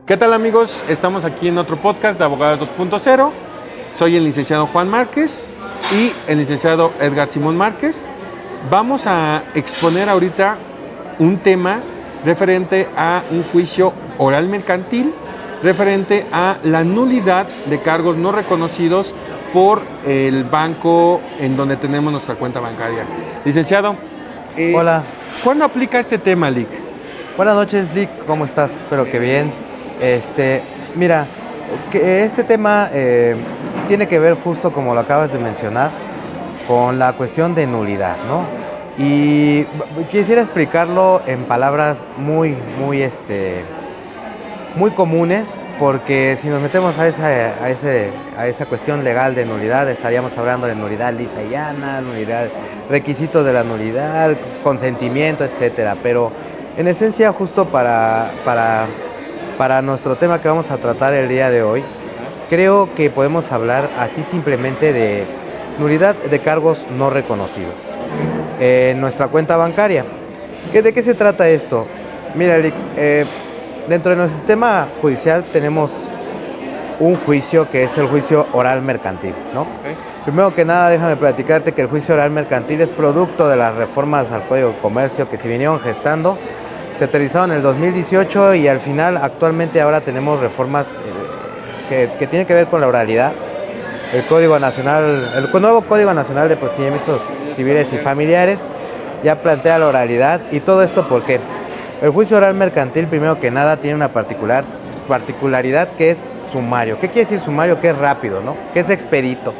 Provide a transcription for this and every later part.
¿Qué tal, amigos? Estamos aquí en otro podcast de Abogados 2.0. Soy el licenciado Juan Márquez y el licenciado Edgar Simón Márquez. Vamos a exponer ahorita un tema referente a un juicio oral mercantil, referente a la nulidad de cargos no reconocidos por el banco en donde tenemos nuestra cuenta bancaria. Licenciado, Hola, ¿cuándo aplica este tema, Lick? buenas noches, Lick, ¿cómo estás? Espero que bien. Mira, que este tema tiene que ver justo como lo acabas de mencionar con la cuestión de nulidad, ¿no? Y quisiera explicarlo en palabras muy comunes, porque si nos metemos a esa cuestión legal de nulidad, estaríamos hablando de nulidad lisa y llana, nulidad, requisitos de la nulidad, consentimiento, etcétera. Pero en esencia, justo para nuestro tema que vamos a tratar el día de hoy, creo que podemos hablar así simplemente de nulidad de cargos no reconocidos en nuestra cuenta bancaria. ¿De qué se trata esto? Mira, Eric, dentro de nuestro sistema judicial tenemos un juicio que es el juicio oral mercantil, ¿no? Okay. Primero que nada, déjame platicarte que el juicio oral mercantil es producto de las reformas al Código de Comercio que se vinieron gestando, se aterrizaron en el 2018 y al final actualmente ahora tenemos reformas que tienen que ver con la oralidad. El Código Nacional, el nuevo Código Nacional de Procedimientos Civiles y Familiares ya plantea la oralidad. Y todo esto porque el juicio oral mercantil, primero que nada, tiene una particularidad que es sumario. ¿Qué quiere decir sumario? Que es rápido, ¿no? Que es expedito.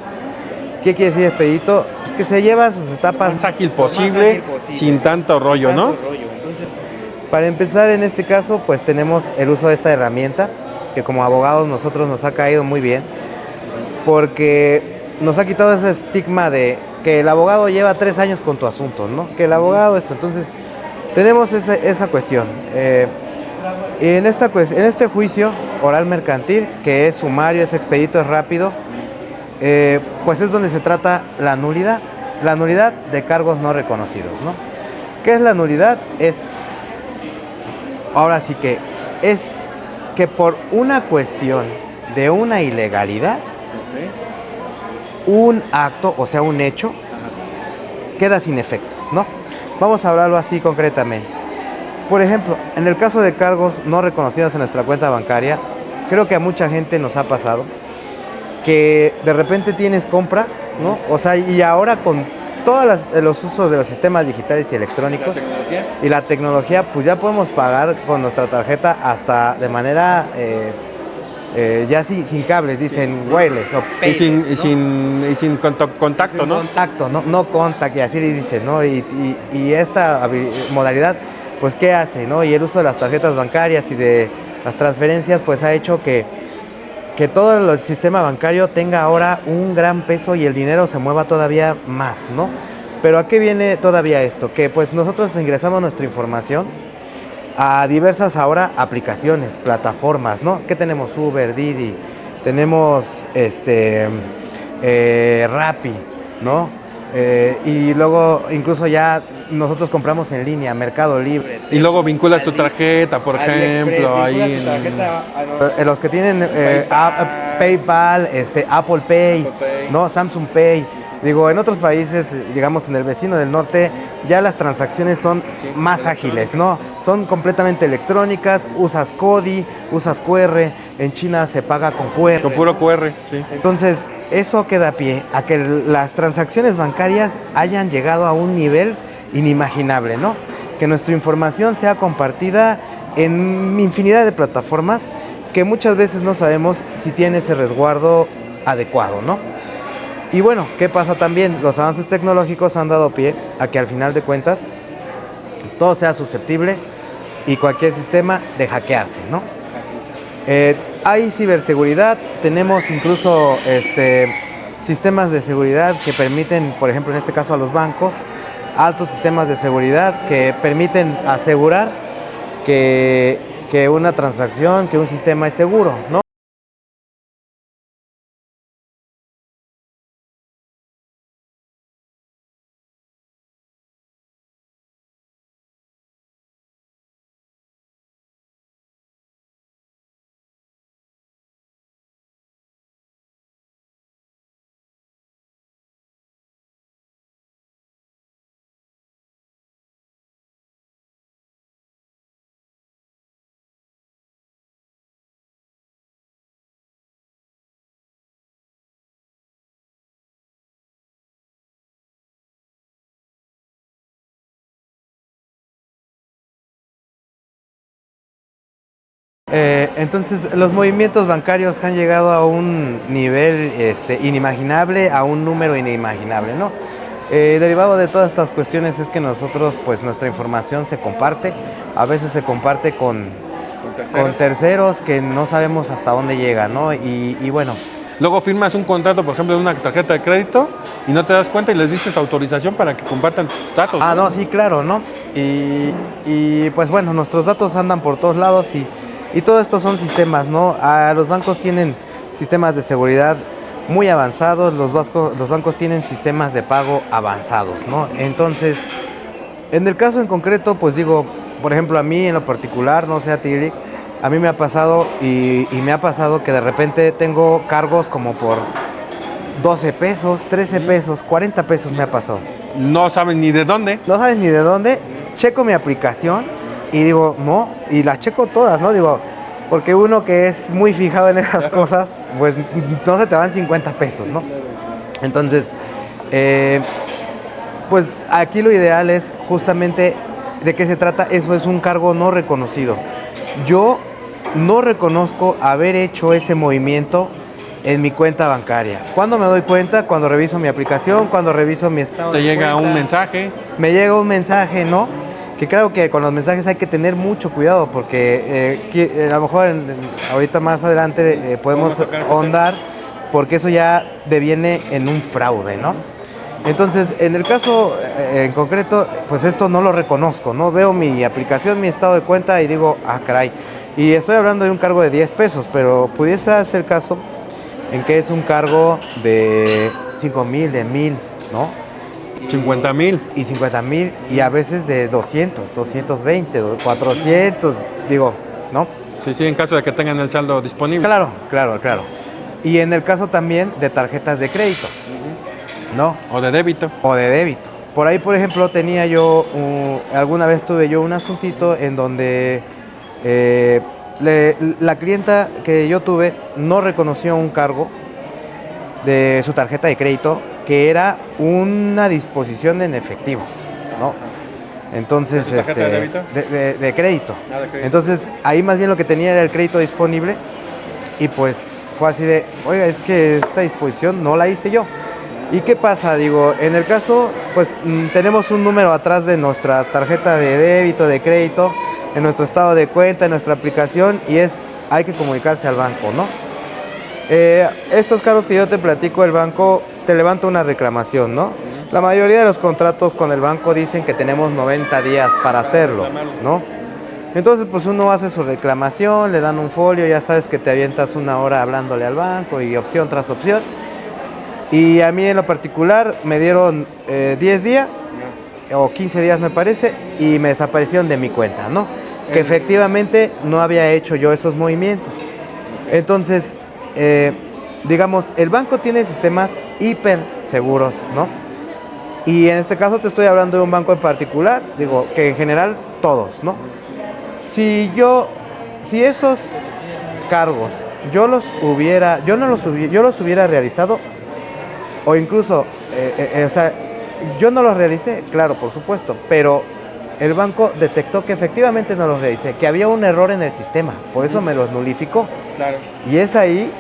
¿Qué quiere decir expedito? Pues que se llevan sus etapas Más ágil posible, sin tanto rollo, sin ¿no? tanto rollo. Entonces, para empezar en este caso, pues tenemos el uso de esta herramienta que como abogados nosotros nos ha caído muy bien, porque nos ha quitado ese estigma de que el abogado lleva 3 años con tu asunto, ¿no? Que el abogado esto, entonces tenemos esa cuestión. En este juicio oral mercantil, que es sumario, es expedito, es rápido, pues es donde se trata la nulidad de cargos no reconocidos, ¿no? ¿Qué es la nulidad? Ahora sí que es que por una cuestión de una ilegalidad, un acto, o sea, un hecho, queda sin efectos, ¿no? Vamos a hablarlo así concretamente. Por ejemplo, en el caso de cargos no reconocidos en nuestra cuenta bancaria, creo que a mucha gente nos ha pasado que de repente tienes compras, ¿no? O sea, y ahora con todos los usos de los sistemas digitales y electrónicos y la tecnología, pues ya podemos pagar con nuestra tarjeta hasta de manera ya sin cables, dicen wireless o Y payless, ¿no? sin contacto, Sin ¿no? contacto, no contact, y así le dicen, ¿no? Y esta modalidad, pues, ¿qué hace, no? Y el uso de las tarjetas bancarias y de las transferencias, pues, ha hecho que todo el sistema bancario tenga ahora un gran peso y el dinero se mueva todavía más, ¿no? Pero ¿a qué viene todavía esto? Que, pues, nosotros ingresamos nuestra información a diversas ahora aplicaciones, plataformas, ¿no? ¿Qué tenemos? Uber, Didi, tenemos Rappi, ¿no? Y luego incluso ya nosotros compramos en línea, Mercado Libre. Y luego vinculas tu tarjeta, por ejemplo, ahí Vinculas tu en tarjeta a los que tienen PayPal, PayPal, Apple Pay, Apple Pay. ¿no? Samsung Pay. Digo, en otros países, digamos en el vecino del norte, ya las transacciones son más ágiles, ¿no? Son completamente electrónicas, usas CODI, usas QR, en China se paga con QR. Con puro QR, sí. Entonces, eso queda a pie a que las transacciones bancarias hayan llegado a un nivel inimaginable, ¿no? Que nuestra información sea compartida en infinidad de plataformas que muchas veces no sabemos si tiene ese resguardo adecuado, ¿no? Y bueno, ¿qué pasa también? Los avances tecnológicos han dado pie a que al final de cuentas todo sea susceptible y cualquier sistema de hackearse, ¿no? Hay ciberseguridad, tenemos incluso sistemas de seguridad que permiten, por ejemplo, en este caso a los bancos, altos sistemas de seguridad que permiten asegurar que una transacción, que un sistema es seguro, ¿no? Entonces, los movimientos bancarios han llegado a un nivel inimaginable, a un número inimaginable, ¿no? Derivado de todas estas cuestiones es que nosotros, pues nuestra información se comparte, a veces se comparte con terceros que no sabemos hasta dónde llega, ¿no? Y bueno, Luego firmas un contrato, por ejemplo, de una tarjeta de crédito y no te das cuenta y les dices autorización para que compartan tus datos. no, sí, claro, ¿no? Y pues bueno, nuestros datos andan por todos lados y todo esto son sistemas, ¿no? Los bancos tienen sistemas de seguridad muy avanzados, los bancos tienen sistemas de pago avanzados, ¿no? Entonces, en el caso en concreto, pues digo, por ejemplo, a mí en lo particular, no sé a ti, Eric, a mí me ha pasado y me ha pasado que de repente tengo cargos como por 12 pesos, 13 pesos, 40 pesos me ha pasado. No sabes ni de dónde. No sabes ni de dónde, checo mi aplicación y digo, no, y las checo todas, ¿no? Digo, porque uno que es muy fijado en esas cosas, pues no se te van 50 pesos, ¿no? Entonces, pues aquí lo ideal es justamente de qué se trata. Eso es un cargo no reconocido. Yo no reconozco haber hecho ese movimiento en mi cuenta bancaria. ¿Cuándo me doy cuenta? Cuando reviso mi aplicación, cuando reviso mi estado de cuenta. Te llega un mensaje. Me llega un mensaje, ¿no? Que claro que con los mensajes hay que tener mucho cuidado porque a lo mejor ahorita más adelante podemos ahondar porque eso ya deviene en un fraude, ¿no? Entonces, en el caso en concreto, pues esto no lo reconozco, ¿no? Veo mi aplicación, mi estado de cuenta y digo, ah, caray. Y estoy hablando de un cargo de 10 pesos, pero pudiese hacer caso en que es un cargo de 5,000, de 1,000, ¿no? 50,000. Y 50,000 y a veces de 200, 220, 400, digo, ¿no? Sí, en caso de que tengan el saldo disponible. Claro, claro, claro. Y en el caso también de tarjetas de crédito, ¿no? O de débito. O de débito. Por ahí, por ejemplo, tenía yo, alguna vez tuve yo un asuntito en donde la clienta que yo tuve no reconoció un cargo de su tarjeta de crédito que era una disposición en efectivo, ¿no? Entonces, ¿De tarjeta de débito? De crédito. Ah, de crédito. Entonces, ahí más bien lo que tenía era el crédito disponible y pues fue así de, oiga, es que esta disposición no la hice yo. ¿Y qué pasa? Digo, en el caso, pues tenemos un número atrás de nuestra tarjeta de débito, de crédito, en nuestro estado de cuenta, en nuestra aplicación y hay que comunicarse al banco, ¿no? Estos cargos que yo te platico, el banco te levanta una reclamación, ¿no? La mayoría de los contratos con el banco dicen que tenemos 90 días para hacerlo, ¿no? Entonces, pues uno hace su reclamación, le dan un folio, ya sabes que te avientas una hora hablándole al banco y opción tras opción. Y a mí en lo particular me dieron 10 días o 15 días me parece y me desaparecieron de mi cuenta, ¿no? Que efectivamente no había hecho yo esos movimientos. Entonces, digamos, el banco tiene sistemas hiper seguros, ¿no? Y en este caso te estoy hablando de un banco en particular, digo, que en general todos, ¿no? Si esos cargos yo los hubiera realizado, o incluso, o sea, yo no los realicé, claro, por supuesto, pero el banco detectó que efectivamente no los realicé, que había un error en el sistema, por eso me los nulificó. Claro. Y es ahí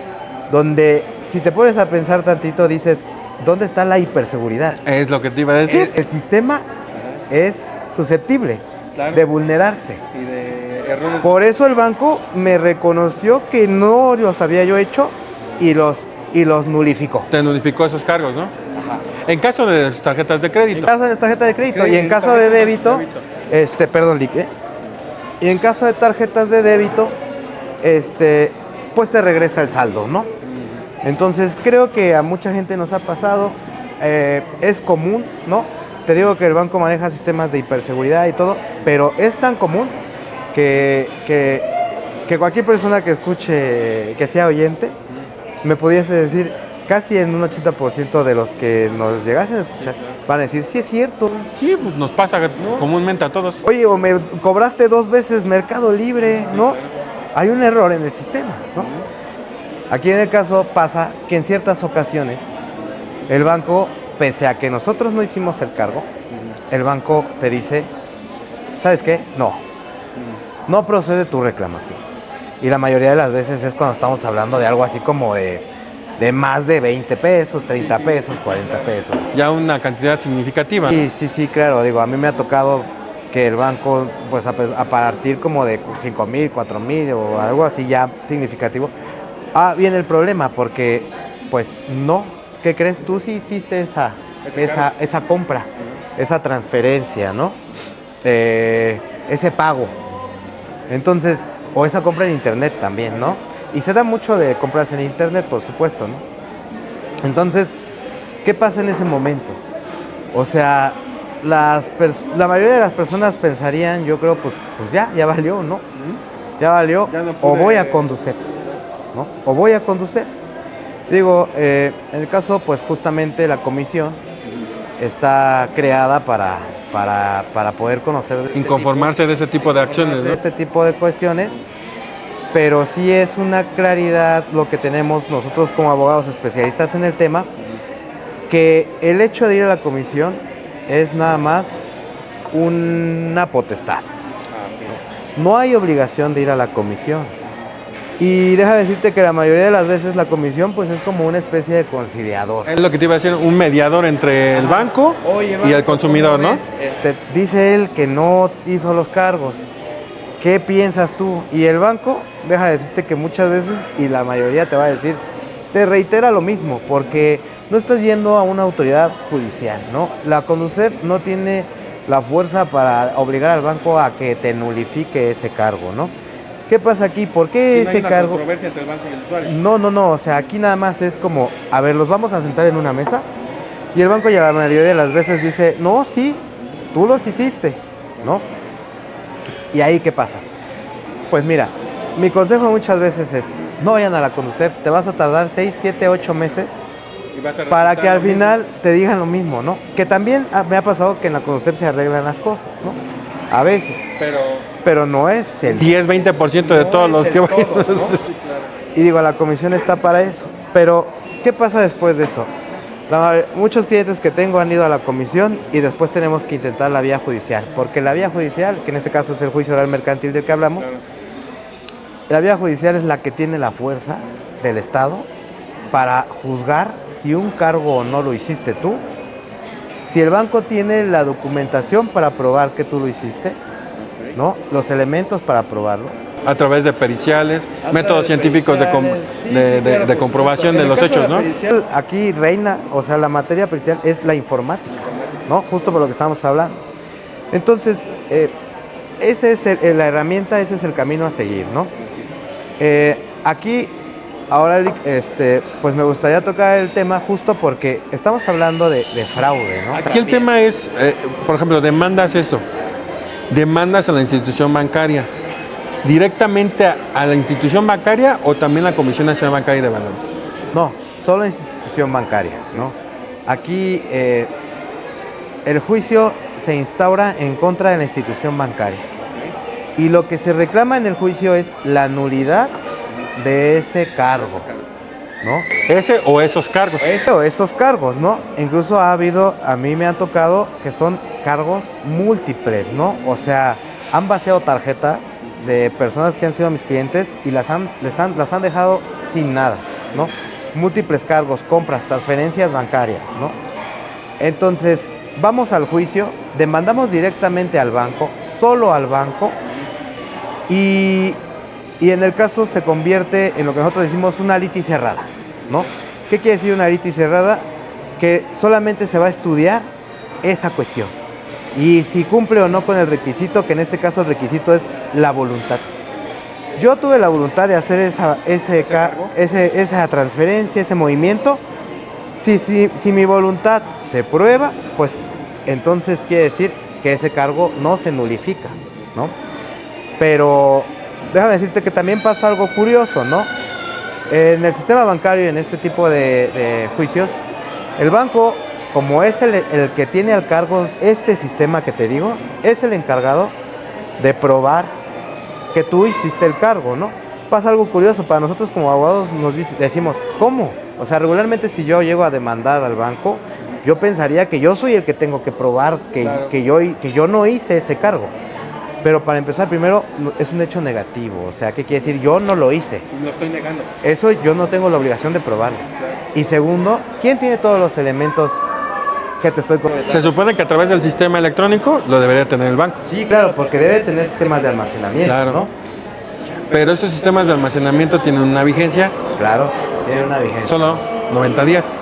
donde, si te pones a pensar tantito, dices, ¿dónde está la hiperseguridad? Es lo que te iba a decir. El sistema es susceptible de vulnerarse. Y de errores. Por eso el banco me reconoció que no los había yo hecho y los nulificó. Te notificó esos cargos, ¿no? Ajá. En caso de las tarjetas de crédito. En caso de tarjeta de crédito y en caso de débito, perdón, Lick, y en caso de tarjetas de débito, pues te regresa el saldo, ¿no? Entonces creo que a mucha gente nos ha pasado, es común, ¿no? Te digo que el banco maneja sistemas de hiperseguridad y todo, pero es tan común que cualquier persona que escuche, que sea oyente, me pudiese decir, casi en un 80% de los que nos llegasen a escuchar, van a decir, sí es cierto. Sí, pues nos pasa comúnmente a todos. Oye, o me cobraste 2 veces Mercado Libre, ¿no? Hay un error en el sistema, ¿no? Aquí en el caso pasa que en ciertas ocasiones el banco, pese a que nosotros no hicimos el cargo, el banco te dice, ¿sabes qué? No procede tu reclamación. Y la mayoría de las veces es cuando estamos hablando de algo así como de más de 20 pesos, 30 pesos, 40 pesos. Ya una cantidad significativa. Sí, claro. Digo, a mí me ha tocado que el banco, pues a partir como de 5,000, 4,000 o algo así ya significativo. Viene el problema porque, pues no, ¿qué crees? Tú sí hiciste esa compra, esa transferencia, ¿no? Ese pago. Entonces, o esa compra en internet también, ¿no? Y se da mucho de compras en internet, por supuesto, ¿no? Entonces, ¿qué pasa en ese momento? O sea, la mayoría de las personas pensarían, yo creo, pues ya valió, ¿no? Ya valió, Ya no o pude- voy a conducir, ¿no? O voy a conducir. Digo, en el caso, pues justamente la comisión está creada para poder conocer de Inconformarse de ese tipo de acciones, ¿no? este tipo de cuestiones, pero sí es una claridad lo que tenemos nosotros como abogados especialistas en el tema, que el hecho de ir a la comisión es nada más una potestad. No hay obligación de ir a la comisión. Y déjame decirte que la mayoría de las veces la comisión pues es como una especie de conciliador. Es lo que te iba a decir, un mediador entre el banco y el consumidor, ¿no? Dice él que no hizo los cargos. ¿Qué piensas tú? Y el banco, deja de decirte que muchas veces, y la mayoría te va a decir, te reitera lo mismo, porque no estás yendo a una autoridad judicial, ¿no? La Conducef no tiene la fuerza para obligar al banco a que te nulifique ese cargo, ¿no? ¿Qué pasa aquí? ¿Por qué ese cargo? controversia entre el banco y el usuario. No, o sea, aquí nada más es como, a ver, los vamos a sentar en una mesa, y el banco ya la mayoría de las veces dice, no, sí, tú los hiciste, ¿no? ¿Y ahí qué pasa? Pues mira, mi consejo muchas veces es, no vayan a la Conducef, te vas a tardar 6, 7, 8 meses para que al final te digan lo mismo, ¿no? Que también me ha pasado que en la Conducef se arreglan las cosas, ¿no? A veces, pero no es el 10-20% de no todos es los el que todo, vayan. ¿no? Y digo, la comisión está para eso. Pero, ¿qué pasa después de eso? Muchos clientes que tengo han ido a la comisión y después tenemos que intentar la vía judicial. Porque la vía judicial, que en este caso es el juicio oral mercantil del que hablamos, la vía judicial es la que tiene la fuerza del Estado para juzgar si un cargo o no lo hiciste tú, si el banco tiene la documentación para probar que tú lo hiciste, ¿no? Los elementos para probarlo. A través de periciales, métodos científicos de comprobación de los hechos, ¿no? Pericial, aquí reina, o sea, la materia pericial es la informática, ¿no? Justo por lo que estamos hablando. Entonces, esa es la herramienta, ese es el camino a seguir, ¿no? Aquí, ahora, Eric, pues me gustaría tocar el tema justo porque estamos hablando de fraude, ¿no? Aquí el tema es, por ejemplo, demandas eso, demandas a la institución bancaria, directamente a la institución bancaria o también la Comisión Nacional Bancaria y de Valores. No, solo institución bancaria, ¿no? Aquí el juicio se instaura en contra de la institución bancaria. Y lo que se reclama en el juicio es la nulidad de ese cargo, ¿no? Ese o esos cargos. Ese o esos cargos, ¿no? Incluso a mí me ha tocado que son cargos múltiples, ¿no? O sea, han vaciado tarjetas de personas que han sido mis clientes y las han dejado sin nada, ¿no? Múltiples cargos, compras, transferencias bancarias, ¿no? Entonces, vamos al juicio, demandamos directamente al banco, solo al banco, y en el caso se convierte en lo que nosotros decimos una litis cerrada, ¿no? ¿Qué quiere decir una litis cerrada? Que solamente se va a estudiar esa cuestión. Y si cumple o no con el requisito, que en este caso el requisito es la voluntad. Yo tuve la voluntad de hacer esa transferencia, ese movimiento. Si mi voluntad se prueba, pues entonces quiere decir que ese cargo no se nulifica, ¿no? Pero déjame decirte que también pasa algo curioso, ¿no? En el sistema bancario, en este tipo de juicios, el banco, como es el que tiene al cargo este sistema que te digo, es el encargado de probar que tú hiciste el cargo, ¿no? Pasa algo curioso, para nosotros como abogados decimos, ¿cómo? O sea, regularmente si yo llego a demandar al banco, yo pensaría que yo soy el que tengo que probar que yo no hice ese cargo. Pero para empezar, primero, es un hecho negativo. O sea, ¿qué quiere decir? Yo no lo hice. Lo estoy negando. Eso yo no tengo la obligación de probarlo. Y segundo, ¿quién tiene todos los elementos que te estoy comentando? Se supone que a través del sistema electrónico lo debería tener el banco. Sí, claro, porque debe tener sistemas de almacenamiento, Claro. ¿no? Pero estos sistemas de almacenamiento tienen una vigencia, Claro, tiene una vigencia. solo 90 días.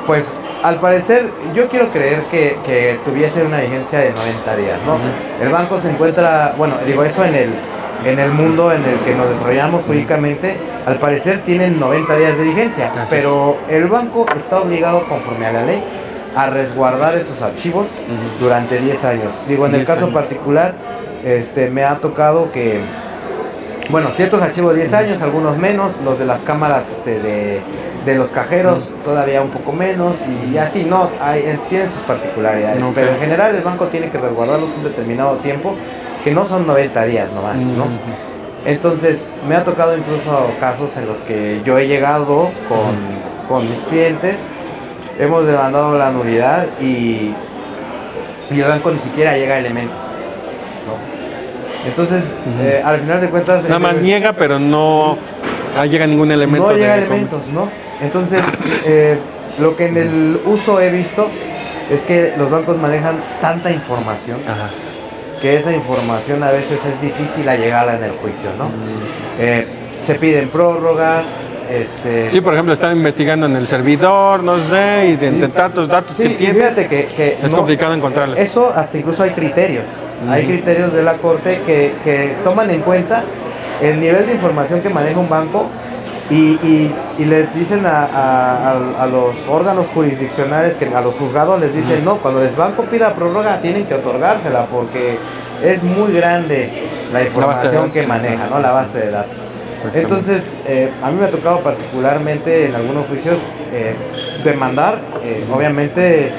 Pues, al parecer, yo quiero creer que tuviese una vigencia de 90 días, ¿no? El banco se encuentra, bueno, digo, eso en el mundo en el que nos desarrollamos jurídicamente, al parecer tienen 90 días de vigencia, Así pero el banco está obligado, conforme a la ley, a resguardar esos archivos durante 10 años. Digo, en el 10 caso años. particular, me ha tocado que, bueno, ciertos archivos 10 años, algunos menos, los de las cámaras de los cajeros todavía un poco menos, y así, ¿no? Tienen sus particularidades, Ok. pero en general el banco tiene que resguardarlos un determinado tiempo, que no son 90 días nomás, ¿no? Entonces, me ha tocado incluso casos en los que yo he llegado con mis clientes, hemos demandado la nulidad y el banco ni siquiera llega a elementos, ¿no? Entonces, al final de cuentas... Nada más niega, pero no llega ningún elemento. No llega a de- elementos, ¿no? Entonces, lo que en el uso he visto es que los bancos manejan tanta información Ajá. que esa información a veces es difícil a llegarla en el juicio, ¿no? Se piden prórrogas, Sí, por ejemplo, están investigando en el servidor, no sé, y de tantos datos sí, que y tienen. fíjate que Es complicado encontrarlos. Eso hasta incluso hay criterios. Hay criterios de la Corte que toman en cuenta el nivel de información que maneja un banco y le dicen a los órganos jurisdiccionales, a los juzgados les dicen, no, cuando el banco pida prórroga tienen que otorgársela porque es muy grande la información datos, que sí, maneja, claro. ¿no? La base de datos. Exactamente. Entonces, a mí me ha tocado particularmente en algunos juicios demandar, obviamente,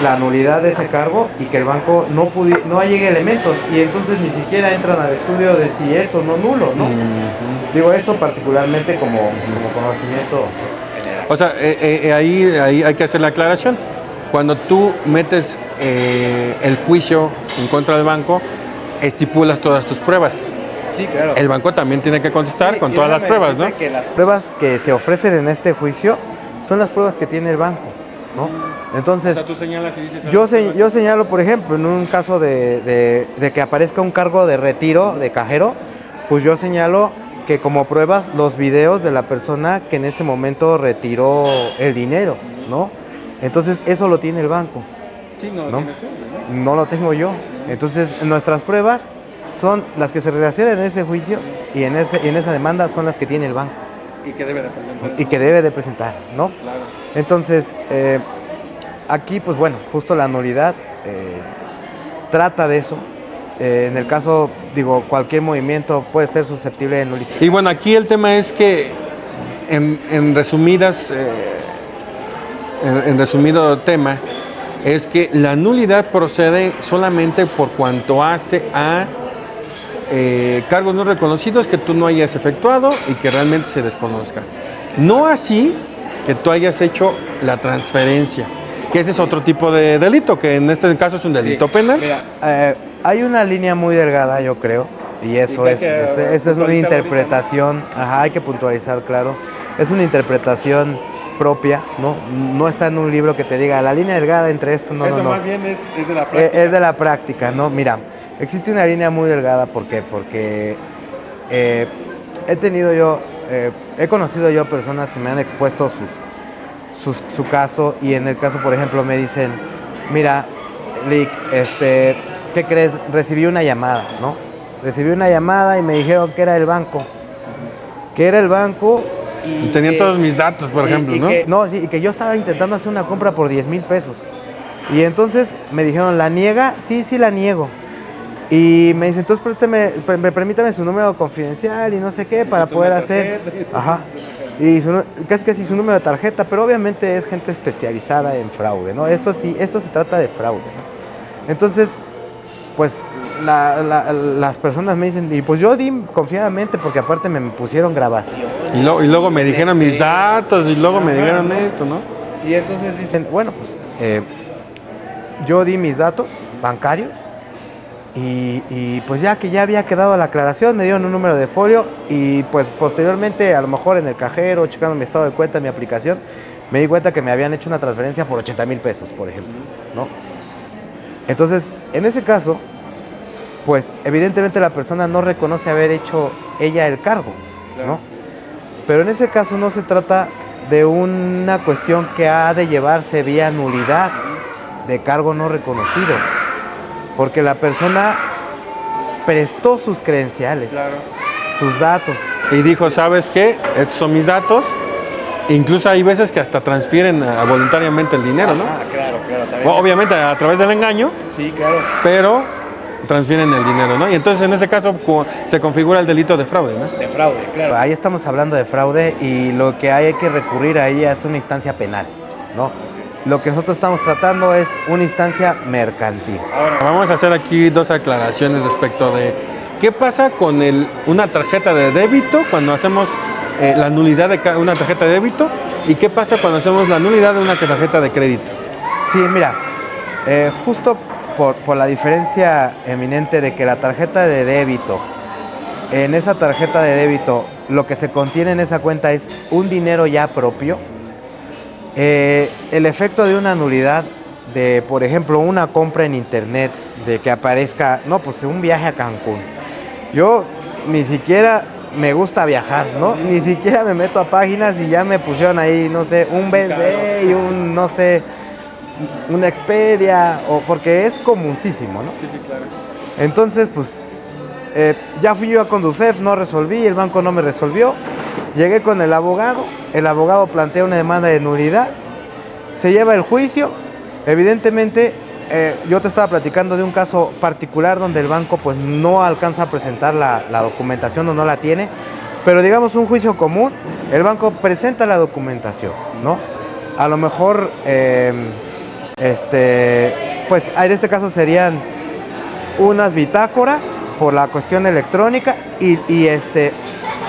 la nulidad de ese cargo y que el banco no llegue elementos y entonces ni siquiera entran al estudio de si es o no nulo, ¿no? Digo eso particularmente como conocimiento general. O sea, ahí hay que hacer la aclaración. Cuando tú metes el juicio en contra del banco, estipulas todas tus pruebas. Sí, claro. El banco también tiene que contestar Sí, con y todas las déjame pruebas, ¿no? decirte que las pruebas que se ofrecen en este juicio son las pruebas que tiene el banco, ¿no? Entonces, tú señalas y dices... yo señalo, por ejemplo, en un caso de que aparezca un cargo de retiro de cajero, pues yo señalo que como pruebas los videos de la persona que en ese momento retiró el dinero, ¿no? Entonces, eso lo tiene el banco, Sí, no, ¿no? tienes tú, ¿no? no lo tengo yo. Entonces, nuestras pruebas son las que se relacionan en ese juicio y en esa demanda son las que tiene el banco Y que debe de presentar. y que debe de presentar, ¿no? Claro. Entonces, aquí, pues bueno, justo la nulidad trata de eso. En el caso, digo, cualquier movimiento puede ser susceptible de nulidad. Y bueno, aquí el tema es que, en resumidas, en resumido tema, es que la nulidad procede solamente por cuanto hace a cargos no reconocidos que tú no hayas efectuado y que realmente se desconozca. No así que tú hayas hecho la transferencia, que ese es otro tipo de delito, que en este caso es un delito penal. Mira, hay una línea muy delgada, yo creo, y eso hay que eso es una puntualizar interpretación, ajá, hay que puntualizar, claro, es una interpretación propia, ¿no? No está en un libro que te diga la línea delgada entre esto, no, no. bien es de la Es de la práctica, ¿no? Mira, existe una línea muy delgada, ¿por qué? Porque he conocido yo personas que me han expuesto su caso y en el caso, por ejemplo, me dicen, mira, Lick, ¿qué crees? Recibí una llamada, ¿no? Recibí una llamada y me dijeron que era el banco. Que era el banco y Tenía que- todos mis datos, por ejemplo, ¿no? Sí, y que yo estaba intentando hacer una compra por 10,000 pesos. Y entonces me dijeron, ¿la niega? Sí, la niego. Y me dice, entonces permítame su número confidencial y no sé qué para poder hacer. Ajá. Y casi su número de tarjeta, pero obviamente es gente especializada en fraude, ¿no? Esto se trata de fraude, ¿no? Entonces, pues las personas me dicen, y pues yo di confiadamente porque aparte me pusieron grabación. Y luego me dijeron mis datos y luego me dijeron esto, ¿no? Y entonces dicen, bueno, pues yo di mis datos bancarios y pues ya que ya había quedado la aclaración, me dieron un número de folio y pues posteriormente a lo mejor en el cajero, checando mi estado de cuenta, mi aplicación, me di cuenta que me habían hecho una transferencia por 80,000 pesos, por ejemplo, ¿no? Entonces, en ese caso, pues evidentemente la persona no reconoce haber hecho ella el cargo, ¿no? Pero en ese caso no se trata de una cuestión que ha de llevarse vía nulidad de cargo no reconocido, porque la persona prestó sus credenciales, sus datos. Y dijo, ¿sabes qué? Estos son mis datos. Incluso hay veces que hasta transfieren voluntariamente el dinero, ¿no? Claro, también. Obviamente a través del engaño, Sí, claro. pero transfieren el dinero, ¿no? Y entonces en ese caso se configura el delito de fraude, ¿no? De fraude, claro. Ahí estamos hablando de fraude y lo que hay que recurrir ahí es una instancia penal, ¿no? Lo que nosotros estamos tratando es una instancia mercantil. Ahora, vamos a hacer aquí dos aclaraciones respecto de qué pasa con una tarjeta de débito cuando hacemos la nulidad de una tarjeta de débito y qué pasa cuando hacemos la nulidad de una tarjeta de crédito. Sí, mira, justo por la diferencia eminente de que la tarjeta de débito, en esa tarjeta de débito, lo que se contiene en esa cuenta es un dinero ya propio. El efecto de una nulidad de, por ejemplo, una compra en internet, de que aparezca, no, pues un viaje a Cancún. Yo ni siquiera me gusta viajar, ¿no? Ni siquiera me meto a páginas y ya me pusieron ahí, no sé, un BC y un, no sé, una Expedia, porque es comuncísimo, ¿no? Sí, claro. Entonces, pues, ya fui yo a Conducef, no resolví, el banco no me resolvió. Llegué con el abogado plantea una demanda de nulidad, se lleva el juicio. Evidentemente, yo te estaba platicando de un caso particular donde el banco pues no alcanza a presentar la documentación o no la tiene, pero digamos un juicio común, el banco presenta la documentación, ¿no? A lo mejor, pues en este caso serían unas bitácoras por la cuestión electrónica y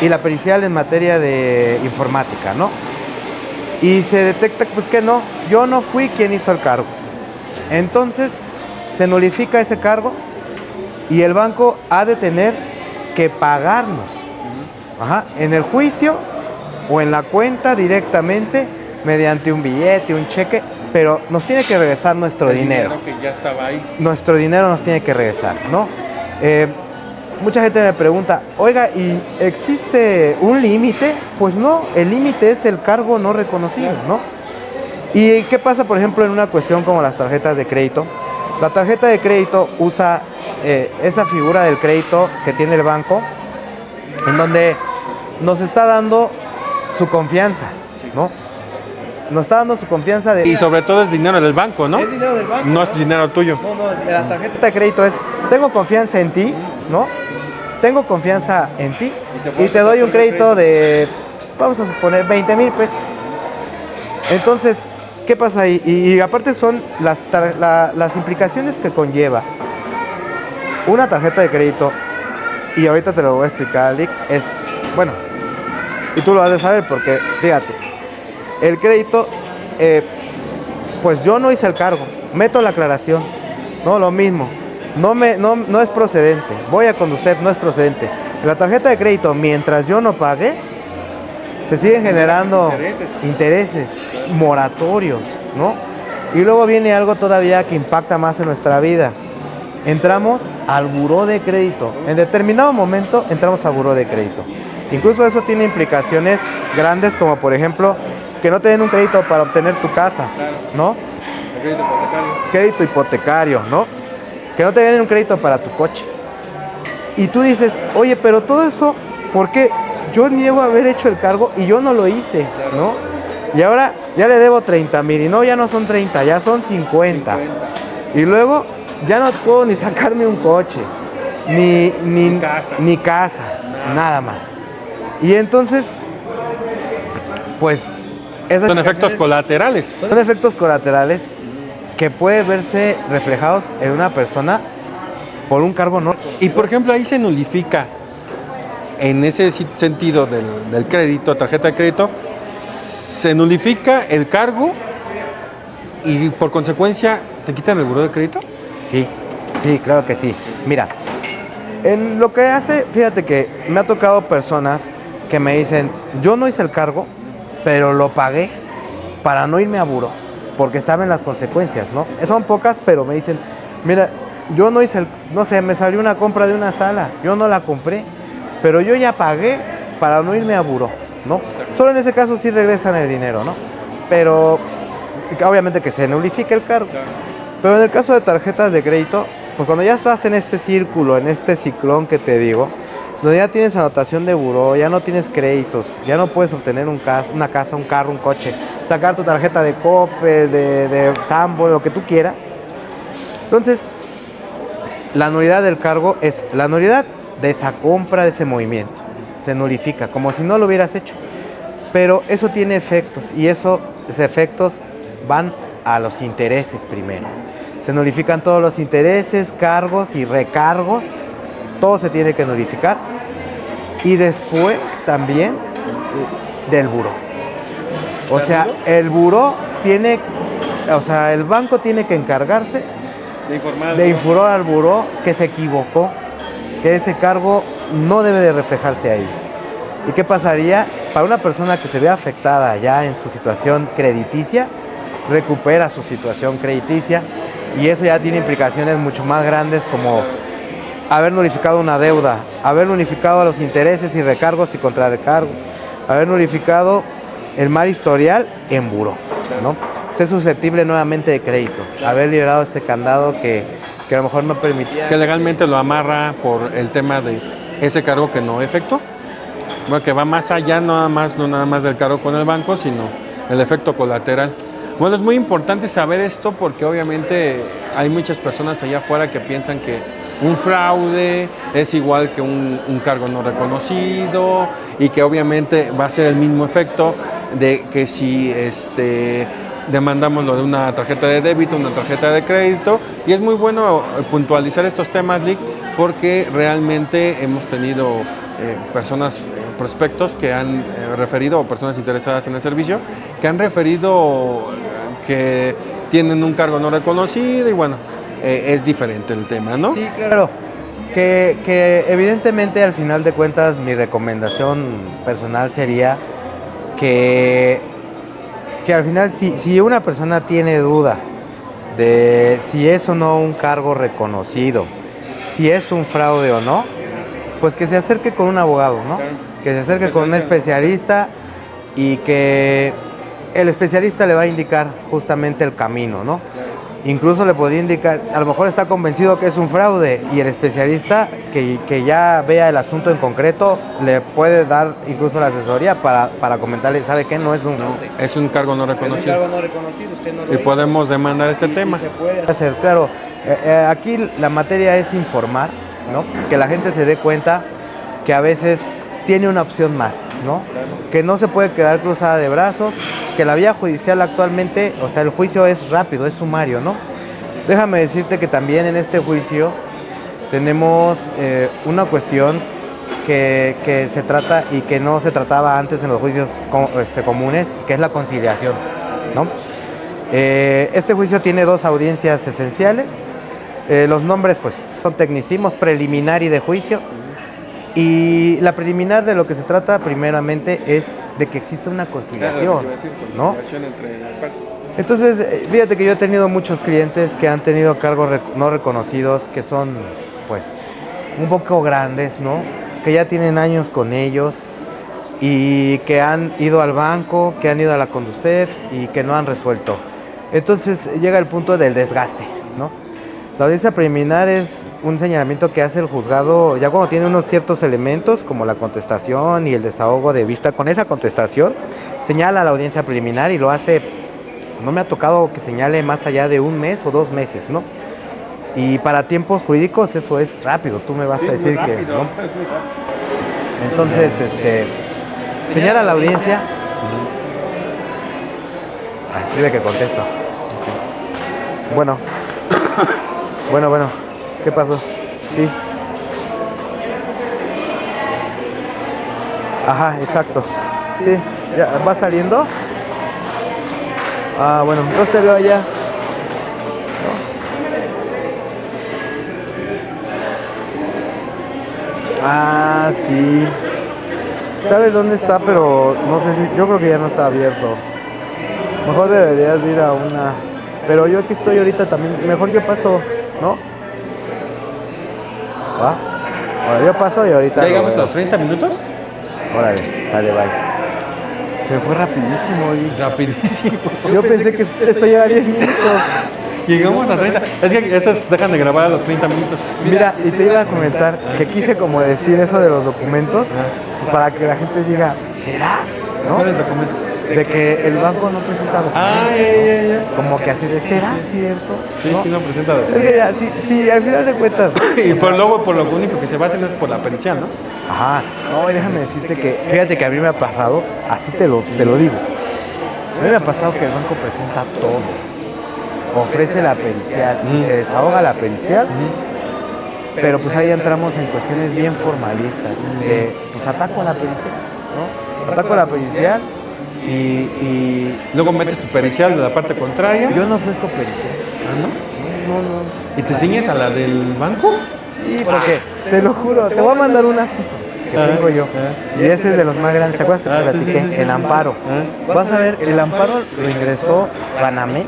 la pericial en materia de informática, ¿no? Y se detecta pues que no, yo no fui quien hizo el cargo. Entonces se nulifica ese cargo y el banco ha de tener que pagarnos, en el juicio o en la cuenta directamente mediante un billete, un cheque, pero nos tiene que regresar nuestro dinero. Que ya estaba ahí. Nuestro dinero nos tiene que regresar, ¿no? Mucha gente me pregunta, oiga, ¿y existe un límite? Pues no, el límite es el cargo no reconocido, ¿no? ¿Y qué pasa, por ejemplo, en una cuestión como las tarjetas de crédito? La tarjeta de crédito usa esa figura del crédito que tiene el banco, en donde nos está dando su confianza, ¿no? Nos está dando su confianza de... Y sobre todo es dinero del banco, ¿no? Es dinero del banco. No es dinero tuyo. No, la tarjeta de crédito es, tengo confianza en ti, ¿no? Tengo confianza en ti y te doy un crédito de, vamos a suponer, 20,000 pesos. Entonces, ¿qué pasa ahí? Y aparte son las implicaciones que conlleva una tarjeta de crédito, y ahorita te lo voy a explicar, Lick, es, bueno, y tú lo has de saber porque, fíjate, el crédito, pues yo no hice el cargo, meto la aclaración, no, lo mismo. No es procedente, voy a Conducef, no es procedente. La tarjeta de crédito, mientras yo no pague, se siguen generando intereses, moratorios, ¿no? Y luego viene algo todavía que impacta más en nuestra vida. Entramos al buró de crédito. En determinado momento entramos al buró de crédito. Incluso eso tiene implicaciones grandes, como por ejemplo, que no te den un crédito para obtener tu casa, ¿no? El crédito hipotecario. Crédito hipotecario, ¿no? Que no te den un crédito para tu coche. Y tú dices, oye, pero todo eso, ¿por qué? Yo niego haber hecho el cargo y yo no lo hice, ¿no? Y ahora ya le debo 30,000 y no, ya no son 30, ya son 50. Y luego ya no puedo ni sacarme un coche, ni casa, nada más. Y entonces, pues... Son efectos colaterales. Son efectos colaterales que pueden verse reflejados en una persona por un cargo no. Y por ejemplo ahí se nulifica, en ese sentido del crédito, tarjeta de crédito, se nulifica el cargo y por consecuencia te quitan el buró de crédito. Sí, claro que sí. Mira, en lo que hace, fíjate que me ha tocado personas que me dicen, yo no hice el cargo, pero lo pagué para no irme a buró, porque saben las consecuencias, ¿no? Son pocas, pero me dicen, mira, yo no hice no sé, me salió una compra de una sala, yo no la compré, pero yo ya pagué para no irme a buró, ¿no? Solo en ese caso sí regresan el dinero, ¿no? Pero obviamente que se nulifique el cargo. Pero en el caso de tarjetas de crédito, pues cuando ya estás en este círculo, en este ciclón que te digo, donde ya tienes anotación de buró, ya no tienes créditos, ya no puedes obtener una casa, un carro, un coche, sacar tu tarjeta de Coppel, de Sambo, lo que tú quieras. Entonces, la nulidad del cargo es la nulidad de esa compra, de ese movimiento. Se nulifica, como si no lo hubieras hecho. Pero eso tiene efectos y esos efectos van a los intereses primero. Se nulifican todos los intereses, cargos y recargos. Todo se tiene que nulificar. Y después también del buró. O sea, el buró tiene, o sea, el banco tiene que encargarse de informar al buró que se equivocó, que ese cargo no debe de reflejarse ahí. ¿Y qué pasaría? Para una persona que se ve afectada ya en su situación crediticia, recupera su situación crediticia y eso ya tiene implicaciones mucho más grandes como haber nulificado una deuda, haber nulificado los intereses y recargos y contrarrecargos, haber nulificado el mal historial en buró, ¿no? Ser susceptible nuevamente de crédito, haber liberado ese candado que a lo mejor no permitía. Que legalmente lo amarra por el tema de ese cargo que no efectuó. Bueno, que va más allá, no nada más del cargo con el banco, sino el efecto colateral. Bueno, es muy importante saber esto porque obviamente hay muchas personas allá afuera que piensan que un fraude es igual que un cargo no reconocido y que obviamente va a ser el mismo efecto de que si demandamos lo de una tarjeta de débito, una tarjeta de crédito, y es muy bueno puntualizar estos temas, Lick, porque realmente hemos tenido personas, prospectos que han referido, o personas interesadas en el servicio, que han referido que tienen un cargo no reconocido y bueno, es diferente el tema, ¿no? Sí, claro. Que evidentemente al final de cuentas mi recomendación personal sería que al final si una persona tiene duda de si es o no un cargo reconocido, si es un fraude o no, pues que se acerque con un abogado, ¿no? Claro. Que se acerque con un especialista y que el especialista le va a indicar justamente el camino, ¿no? Claro. Incluso le podría indicar, a lo mejor está convencido que es un fraude y el especialista que ya vea el asunto en concreto le puede dar incluso la asesoría para comentarle, ¿sabe qué? No es un fraude. Es un cargo no reconocido. Es un cargo no reconocido, usted no lo hizo. Y podemos demandar este tema. Y se puede hacer, claro. Aquí la materia es informar, ¿no? Que la gente se dé cuenta que a veces tiene una opción más, ¿no? Claro. Que no se puede quedar cruzada de brazos, que la vía judicial actualmente, o sea, el juicio es rápido, es sumario, ¿no? Déjame decirte que también en este juicio tenemos una cuestión que se trata y que no se trataba antes en los juicios comunes, que es la conciliación, ¿no? Este juicio tiene dos audiencias esenciales. Los nombres pues son tecnicismos, preliminar y de juicio. Y la preliminar de lo que se trata primeramente es de que exista una conciliación, ¿no? Entre las partes. Entonces, fíjate que yo he tenido muchos clientes que han tenido cargos no reconocidos, que son pues un poco grandes, ¿no? Que ya tienen años con ellos y que han ido al banco, que han ido a la Conducef y que no han resuelto. Entonces llega el punto del desgaste, ¿no? La audiencia preliminar es un señalamiento que hace el juzgado ya cuando tiene unos ciertos elementos como la contestación y el desahogo de vista. Con esa contestación señala la audiencia preliminar y lo hace, no me ha tocado que señale más allá de un mes o 2 meses, ¿no? Y para tiempos jurídicos eso es rápido, tú me vas a decir rápido, que ¿no? Entonces, señala la audiencia. Dile que contesto. Bueno, ¿qué pasó? Sí. Ajá, exacto. Sí, ¿ya va saliendo? Ah, bueno, yo te veo allá. Ah, sí. ¿Sabes dónde está? Pero no sé si... Yo creo que ya no está abierto. Mejor deberías de ir a una... Pero yo aquí estoy ahorita también. Mejor yo paso, ¿no? ¿Va? Ahora yo paso y ahorita... ¿Ya llegamos a los 30 minutos? Órale, dale, bye. Se fue rapidísimo, oye. Rapidísimo. Yo pensé que esto lleva 10 minutos. Llegamos a 30. Es que esas dejan de grabar a los 30 minutos. Mira, y te iba a comentar que quise como decir eso de los documentos para que la gente diga, ¿será? ¿No? ¿Cuáles documentos? De que el banco no presenta documentos. Ah, ya. Como que así de, ¿será cierto? Sí, ¿No? sí, no presenta Es documentos. que ya, sí, al final de cuentas. Y luego por lo único que se basan es por la pericial, ¿no? Ajá, no, y déjame decirte que, fíjate que a mí me ha pasado, así te lo digo. A mí me ha pasado que el banco presenta todo. Ofrece la pericial, se desahoga la pericial, pero pues ahí entramos en cuestiones bien formalistas. Pues ataco a la pericial, ¿no? Ataco a la pericial y Luego metes tu pericial de la parte contraria. yo no ofrezco pericial. Ah, ¿no? No. ¿Y te ciñes a la del banco? Sí, porque te lo juro, te voy a mandar una foto que tengo yo. Y ese es de los más grandes. ¿Te acuerdas que te Sí, platiqué? sí, El amparo. Vas a ver, el amparo lo ingresó Banamex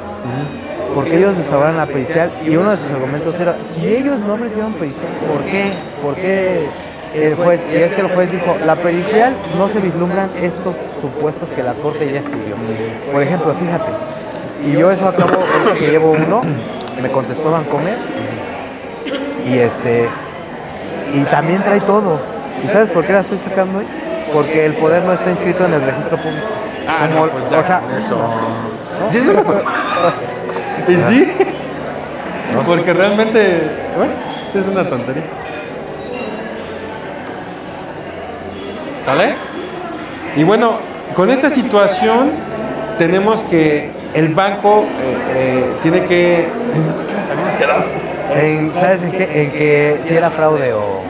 porque ellos desahogaron la pericial y uno de sus argumentos era, si ellos no ofrecieron pericial, ¿por qué? ¿Por qué el juez? Y es que el juez dijo, la pericial no se vislumbran estos supuestos que la corte ya estudió. Por ejemplo, fíjate, y yo eso acabo, ahorita que llevo uno, me contestó Bancomer y también trae todo. ¿Y sabes por qué la estoy sacando hoy? Porque el poder no está inscrito en el registro público. No, pues ya, o sea, eso. ¿no? Sí, ¿Y sí? Porque realmente, bueno, sí es una tontería. ¿Sale? Y bueno, con esta situación tenemos que el banco tiene que... ¿Sabes en qué? En que si era fraude o...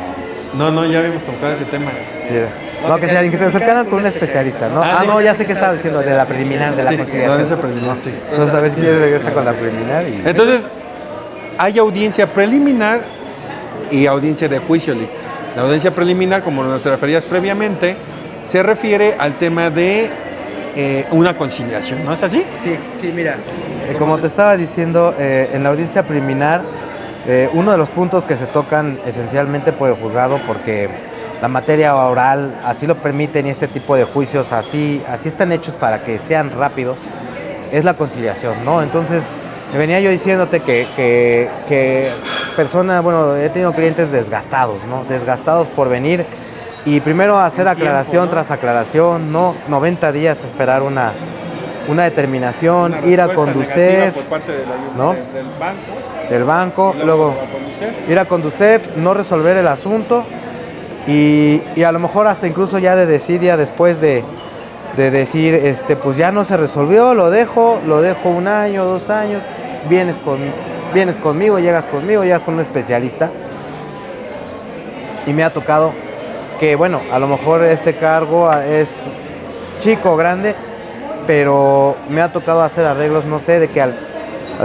No, ya habíamos tocado ese tema. Sí, no, que se acercaran con un especialista, ¿no? No, ya sé que estaba diciendo de la preliminar, de la Sí, conciliación. no, ese preliminar, sí. Entonces, a ver quién regresa con la preliminar y... Entonces, hay audiencia preliminar y audiencia de juicio. La audiencia preliminar, como nos referías previamente, se refiere al tema de una conciliación, ¿no es así? Sí, mira. Como te estaba diciendo, en la audiencia preliminar, uno de los puntos que se tocan esencialmente por el juzgado, porque la materia oral así lo permiten y este tipo de juicios así están hechos para que sean rápidos, es la conciliación, ¿no? Entonces, venía yo diciéndote que persona, bueno, he tenido clientes desgastados, ¿no? Desgastados por venir y primero hacer aclaración tras aclaración, ¿no? 90 días esperar una determinación, ir a Conducef, ¿no? Del banco, luego ir a Conducef, no resolver el asunto y a lo mejor hasta incluso ya de desidia después de decir, pues ya no se resolvió, lo dejo 1 año, 2 años, vienes conmigo, llegas con un especialista. Y me ha tocado que, bueno, a lo mejor este cargo es chico o grande, pero me ha tocado hacer arreglos, no sé, de que al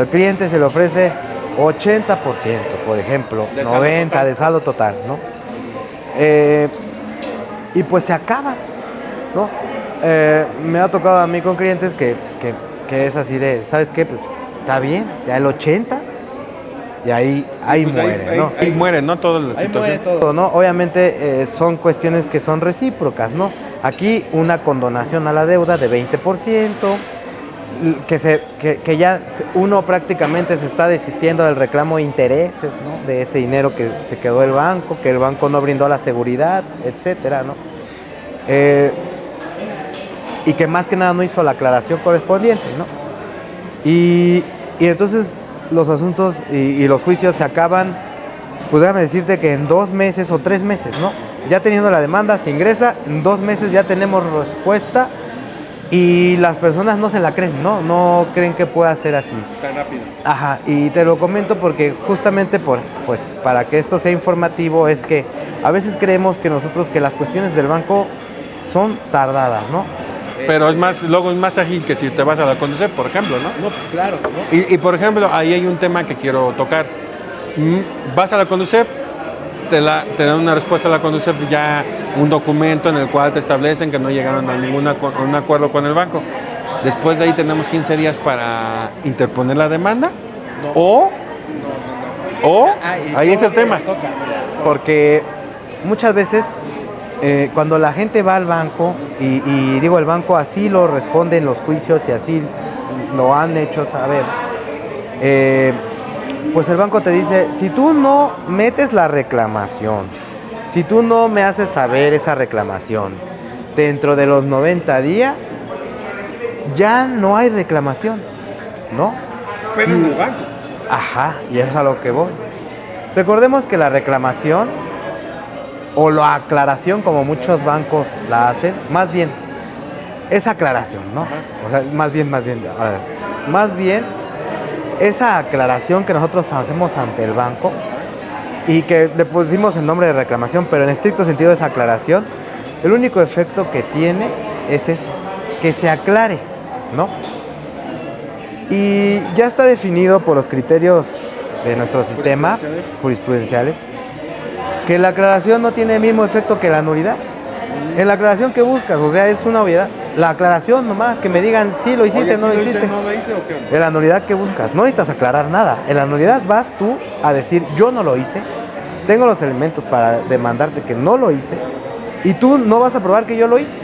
cliente se le ofrece 80%, por ejemplo, 90% de saldo total, ¿no? Y pues se acaba, ¿no? Me ha tocado a mí con clientes que es así de, ¿sabes qué? Pues está bien, ya el 80% y ahí pues muere, ¿no? Ahí muere, ¿no? Toda la situación. Muere todo, ¿no? Obviamente son cuestiones que son recíprocas, ¿no? Aquí una condonación a la deuda de 20%, que ya uno prácticamente se está desistiendo del reclamo de intereses, ¿no? De ese dinero que se quedó el banco, que el banco no brindó la seguridad, etcétera, ¿no? Y que más que nada no hizo la aclaración correspondiente, ¿no? Y entonces los asuntos y los juicios se acaban, pues déjame decirte que en 2 meses o 3 meses, ¿no? Ya teniendo la demanda, se ingresa, en 2 meses ya tenemos respuesta y las personas no se la creen, ¿no? No creen que pueda ser así. Tan rápido. Ajá, y te lo comento porque justamente pues para que esto sea informativo es que a veces creemos que nosotros que las cuestiones del banco son tardadas, ¿no? Pero luego es más ágil que si te vas a la Conducef, por ejemplo, ¿no? No, pues claro, ¿no? Y por ejemplo, ahí hay un tema que quiero tocar. Vas a la Conducef, te dan una respuesta a la Conducef, ya un documento en el cual te establecen que no llegaron a un acuerdo con el banco. Después de ahí tenemos 15 días para interponer la demanda. O ahí es el tema. Porque muchas veces cuando la gente va al banco, y digo, el banco así lo responde en los juicios y así lo han hecho saber, pues el banco te dice, si tú no metes la reclamación, si tú no me haces saber esa reclamación dentro de los 90 días, ya no hay reclamación, ¿no? Pero en el banco. Ajá, y eso es a lo que voy. Recordemos que la reclamación o la aclaración, como muchos bancos la hacen, más bien es aclaración, ¿no? O sea, más bien, esa aclaración que nosotros hacemos ante el banco y que le pusimos el nombre de reclamación, pero en estricto sentido esa aclaración, el único efecto que tiene es eso, que se aclare, ¿no? Y ya está definido por los criterios de nuestro sistema jurisprudenciales que la aclaración no tiene el mismo efecto que la nulidad. En la aclaración que buscas, o sea, es una obviedad. La aclaración nomás, que me digan sí lo hiciste, no lo hiciste. ¿No lo hice o qué onda? En la nulidad que buscas, no necesitas aclarar nada. En la nulidad vas tú a decir yo no lo hice, tengo los elementos para demandarte que no lo hice, y tú no vas a probar que yo lo hice,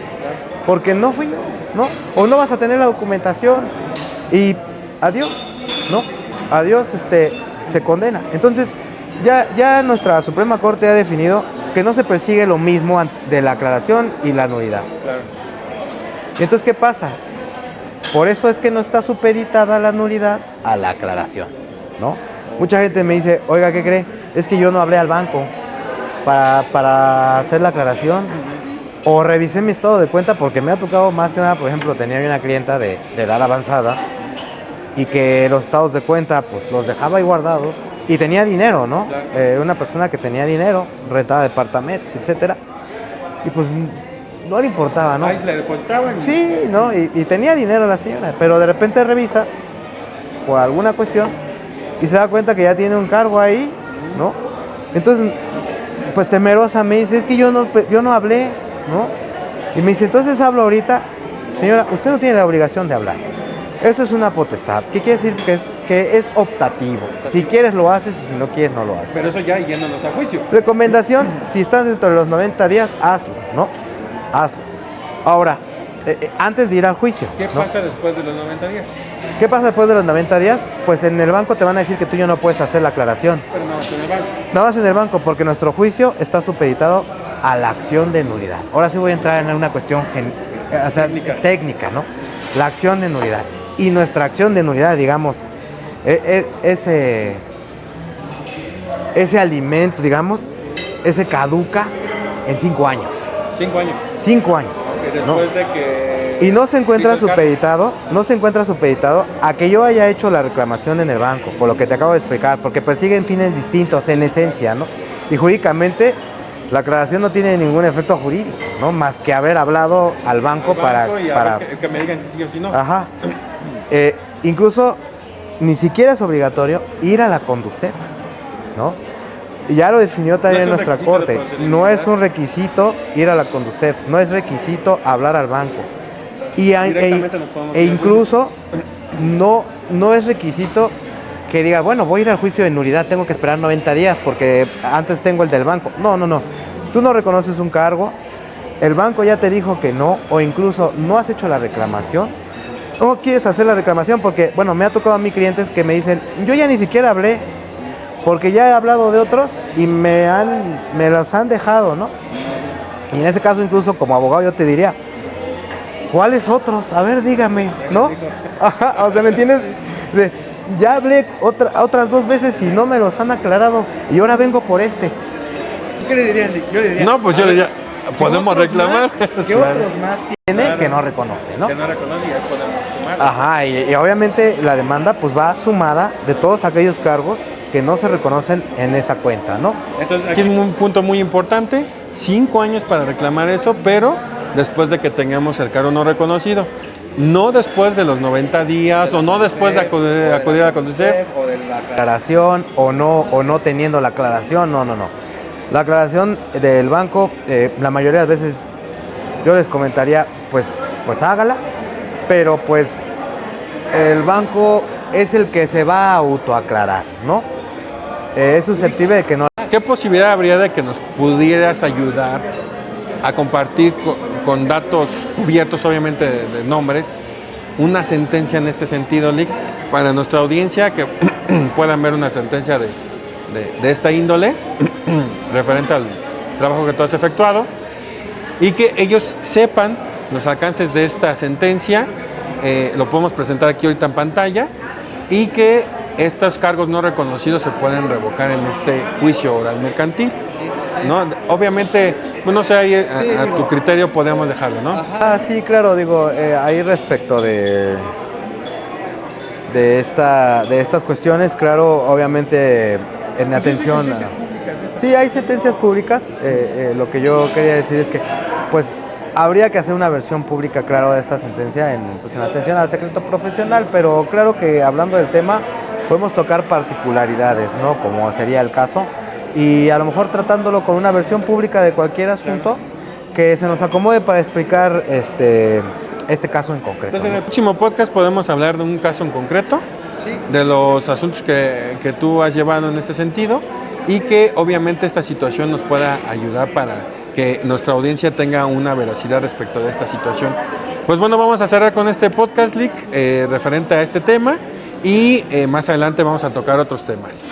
porque no fui yo, ¿no? O no vas a tener la documentación y adiós, ¿no? Adiós, se condena. Entonces, ya nuestra Suprema Corte ha definido que no se persigue lo mismo de la aclaración y la nulidad. Claro. Y entonces, ¿qué pasa? Por eso es que no está supeditada la nulidad a la aclaración, ¿no? Mucha gente me dice, oiga, ¿qué cree? Es que yo no hablé al banco para hacer la aclaración, o revisé mi estado de cuenta, porque me ha tocado más que nada, por ejemplo, tenía una clienta de edad avanzada y que los estados de cuenta pues los dejaba ahí guardados y tenía dinero, ¿no? Claro. Una persona que tenía dinero, rentaba departamentos, etcétera, y pues no le importaba, ¿no? Ahí le depositaban. Sí, ¿no? Y tenía dinero la señora, pero de repente revisa por alguna cuestión y se da cuenta que ya tiene un cargo ahí, ¿no? Entonces, pues temerosa me dice, es que yo no hablé, ¿no? Y me dice, entonces hablo ahorita. Señora, usted no tiene la obligación de hablar. Eso es una potestad. ¿Qué quiere decir? Que es optativo. Si quieres lo haces y si no quieres no lo haces. Pero eso ya yéndonos a juicio. Recomendación, si estás dentro de los 90 días, hazlo, ¿no? Hazlo. Ahora, antes de ir al juicio. ¿Qué ¿no? pasa después de los 90 días? ¿Qué pasa después de los 90 días? Pues en el banco te van a decir que tú ya no puedes hacer la aclaración. Pero no vas en el banco. No vas en el banco porque nuestro juicio está supeditado a la acción de nulidad. Ahora sí voy a entrar en una cuestión técnica, ¿no? La acción de nulidad. Y nuestra acción de nulidad, digamos, ese alimento, digamos, ese caduca en 5 años. 5 años. 5 años. Okay, después ¿no? de que... Y no se encuentra supeditado a que yo haya hecho la reclamación en el banco, por lo que te acabo de explicar, porque persiguen fines distintos en esencia, ¿no? Y jurídicamente la aclaración no tiene ningún efecto jurídico, ¿no? Más que haber hablado al banco, para que me digan si sí o si no. Ajá. Incluso ni siquiera es obligatorio ir a la Conducef, ¿no? Y ya lo definió también nuestra Corte. No es un requisito ir a la Conducef, no es requisito hablar al banco. Incluso no es requisito que diga, bueno, voy a ir al juicio de nulidad, tengo que esperar 90 días porque antes tengo el del banco. No. Tú no reconoces un cargo, el banco ya te dijo que no, o incluso no has hecho la reclamación, no quieres hacer la reclamación porque, bueno, me ha tocado a mí clientes que me dicen, yo ya ni siquiera hablé, porque ya he hablado de otros y me los han dejado, ¿no? Y en ese caso, incluso como abogado, yo te diría, ¿cuáles otros? A ver, dígame, ¿no? Ajá, o sea, ¿me entiendes? Ya hablé otras 2 veces y no me los han aclarado y ahora vengo por este. ¿Qué le dirían? Yo le diría, no, pues yo le diría, podemos reclamar. ¿Qué otros más tiene que no reconoce, no? Que no reconoce y ahí podemos sumar. Ajá, y obviamente la demanda pues va sumada de todos aquellos cargos que no se reconocen en esa cuenta, ¿no? Entonces, aquí es un punto muy importante, 5 años para reclamar eso, pero después de que tengamos el cargo no reconocido. No después de los 90 días o no después de acudir a la Conducef. O de la aclaración o no teniendo la aclaración, no. La aclaración del banco, la mayoría de veces yo les comentaría, pues hágala, pero pues el banco es el que se va a autoaclarar, ¿no? Es susceptible de que no. ¿Qué posibilidad habría de que nos pudieras ayudar a compartir con datos cubiertos, obviamente, de nombres, una sentencia en este sentido, Lick, para nuestra audiencia, que puedan ver una sentencia de esta índole, referente al trabajo que tú has efectuado, y que ellos sepan los alcances de esta sentencia? Lo podemos presentar aquí ahorita en pantalla, y que estos cargos no reconocidos se pueden revocar en este juicio oral mercantil, ¿no? Obviamente, no sé, ahí a tu criterio podemos dejarlo, ¿no? Ajá, sí, claro, digo, ahí respecto de estas cuestiones, claro, obviamente en atención a... Sí, hay sentencias públicas, lo que yo quería decir es que, pues, habría que hacer una versión pública, claro, de esta sentencia en atención al secreto profesional, pero claro que hablando del tema, podemos tocar particularidades, ¿no? Como sería el caso, y a lo mejor tratándolo con una versión pública de cualquier asunto que se nos acomode para explicar este caso en concreto. Entonces, en el próximo podcast podemos hablar de un caso en concreto, de los asuntos que tú has llevado en este sentido, y que obviamente esta situación nos pueda ayudar para que nuestra audiencia tenga una veracidad respecto de esta situación. Pues bueno, vamos a cerrar con este podcast, Lick, referente a este tema, y más adelante vamos a tocar otros temas.